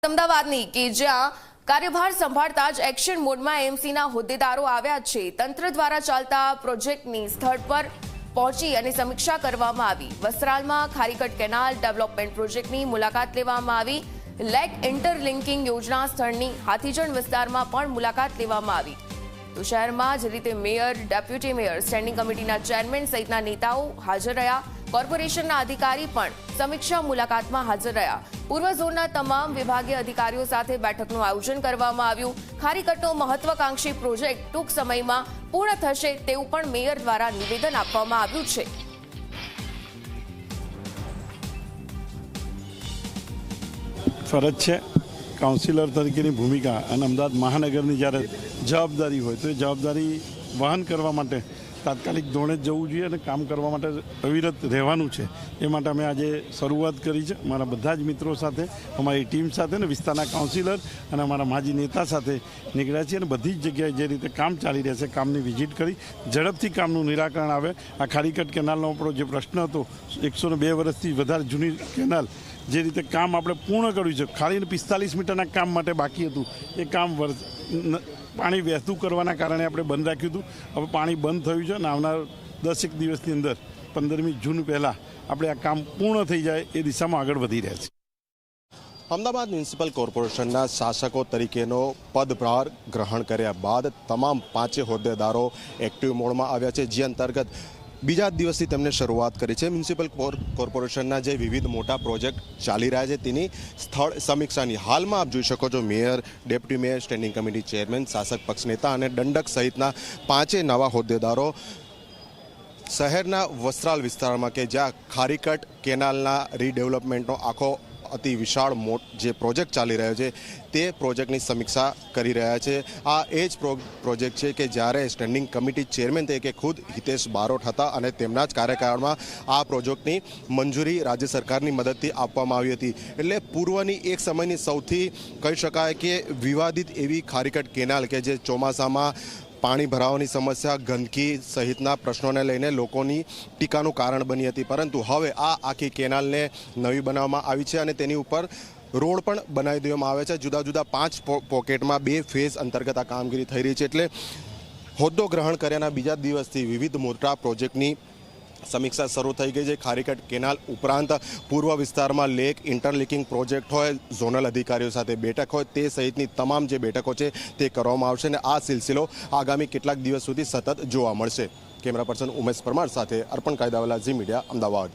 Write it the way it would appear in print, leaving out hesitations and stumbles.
અમદાવાદની કે જ્યાં કાર્યભાર સંભાળતા જ એક્શન મોડમાં એમસીના હોદ્દેદારો આવ્યા છે। તંત્ર દ્વારા ચાલતા પ્રોજેક્ટની સ્થળ પર પહોંચી અને સમીક્ષા કરવામાં આવી। વસ્ત્રાલમાં ખારીકટ કેનાલ ડેવલપમેન્ટ પ્રોજેક્ટની મુલાકાત લેવામાં આવી। લેક ઇન્ટરલિંકિંગ યોજના સ્થળની હાથીજણ વિસ્તારમાં પણ મુલાકાત લેવામાં આવી। તો શહેરમાં જે રીતે મેયર, ડેપ્યુટી મેયર, સ્ટેન્ડિંગ કમિટીના ચેરમેન સહિતના નેતાઓ હાજર રહ્યા। કોર્પોરેશનના અધિકારી પણ સમીક્ષા મુલાકાતમાં હાજર રહ્યા। પૂર્વ ઝોનના તમામ વિભાગીય અધિકારીઓ સાથે બેઠકનું આયોજન કરવામાં આવ્યું। ખારીકટનો મહત્વાકાંક્ષી પ્રોજેક્ટ ટૂંક સમયમાં પૂર્ણ થશે તેવું પણ મેયર દ્વારા નિવેદન આપવામાં આવ્યું છે। ફરજ છે કાઉન્સિલર તરીકેની ભૂમિકા અને અમદાવાદ મહાનગરની જ્યારે જવાબદારી હોય તો એ જવાબદારી વહન કરવા માટે તાત્કાલિક ધોરણે જવું જોઈએ અને કામ કરવા માટે અવિરત રહેવાનું છે। એ માટે અમે આજે શરૂઆત કરી છે મારા બધા જ મિત્રો સાથે, અમારી ટીમ સાથે ને વિસ્તારના કાઉન્સિલર અને અમારા માજી નેતા સાથે નીકળ્યા છીએ અને બધી જ જગ્યાએ જે રીતે કામ ચાલી રહ્યા છે કામની વિઝિટ કરી ઝડપથી કામનું નિરાકરણ આવે। આ ખારીકટ કેનાલનો આપણો જે પ્રશ્ન હતો 102 વર્ષથી વધારે જૂની કેનાલ જે રીતે કામ આપણે પૂર્ણ કર્યું છે, ખાલી 45 મીટરના કામ માટે બાકી હતું એ કામ પાણી વહેતું કરવાના કારણે આપણે બંધ રાખ્યું હતું। હવે પાણી બંધ થયું છે અને આવનાર 10 દિવસની અંદર 15મી જૂન પહેલાં આપણે આ કામ પૂર્ણ થઈ જાય એ દિશામાં આગળ વધી રહ્યા છીએ। અમદાવાદ મ્યુનિસિપલ કોર્પોરેશનના શાસકો તરીકેનો પદભાર ગ્રહણ કર્યા બાદ તમામ 5 હોદ્દેદારો એક્ટિવ મોડમાં આવ્યા છે, જે અંતર્ગત બીજા દિવસથી તેમને શરૂઆત કરી છે। મ્યુનિસિપલ કોર્પોરેશનના જે વિવિધ મોટા પ્રોજેક્ટ ચાલી રહ્યા છે તેની સ્થળ સમીક્ષાની હાલમાં આપ જોઈ શકો છો mayor, deputy mayor, standing committee chairman, શાસક પક્ષ નેતા અને દંડક સહિતના 5 નવા હોદ્દેદારો શહેરના વસ્ત્રાલ વિસ્તારમાં કે જ્યાં ખારીકટ કેનાલના રીડેવલપમેન્ટનો આખો અતિ વિશાળ જે પ્રોજેક્ટ ચાલી રહ્યો છે તે પ્રોજેક્ટની સમીક્ષા કરી રહ્યા છે। આ એ જ પ્રોજેક્ટ છે કે જ્યારે સ્ટેન્ડિંગ કમિટી ચેરમેન તરીકે ખુદ હિતેશ બારોટ હતા અને તેમના જ કાર્યકાળમાં આ પ્રોજેક્ટની મંજૂરી રાજ્ય સરકારની મદદથી આપવામાં આવી હતી। એટલે પૂર્વની એક સમયની સૌથી કહી શકાય કે વિવાદિત એવી ખારીકટ કેનાલ કે જે ચોમાસામાં પાણી ભરાવાની સમસ્યા, ગંદકી સહિતના પ્રશ્નોને લઈને લોકોની ટીકાનું કારણ બની હતી, પરંતુ હવે આ આખી કેનાલને નવી બનાવવામાં આવી છે અને તેની ઉપર રોડ પણ બનાવી દેવામાં આવે છે। જુદા જુદા 5 પોકેટમાં 2 ફેઝ અંતર્ગત આ કામગીરી થઈ રહી છે। એટલે હોદ્દો ગ્રહણ કર્યાના બીજા દિવસથી વિવિધ મોટા પ્રોજેક્ટની સમીક્ષા શરૂ થઈ ગઈ છે। ખારીકટ કેનાલ ઉપરાંત પૂર્વ વિસ્તારમાં લેક ઇન્ટરલિંકિંગ પ્રોજેક્ટ હોય, ઝોનલ અધિકારીઓ સાથે બેઠક હોય, તે સહિતની તમામ જે બેઠકો છે તે કરવામાં આવશે અને આ સિલસિલો આગામી કેટલાક દિવસ સુધી સતત જોવા મળશે। કેમેરા પર્સન ઉમેશ પરમાર સાથે અર્પણ કાયદાવાલા, ઝી મીડિયા, અમદાવાદ।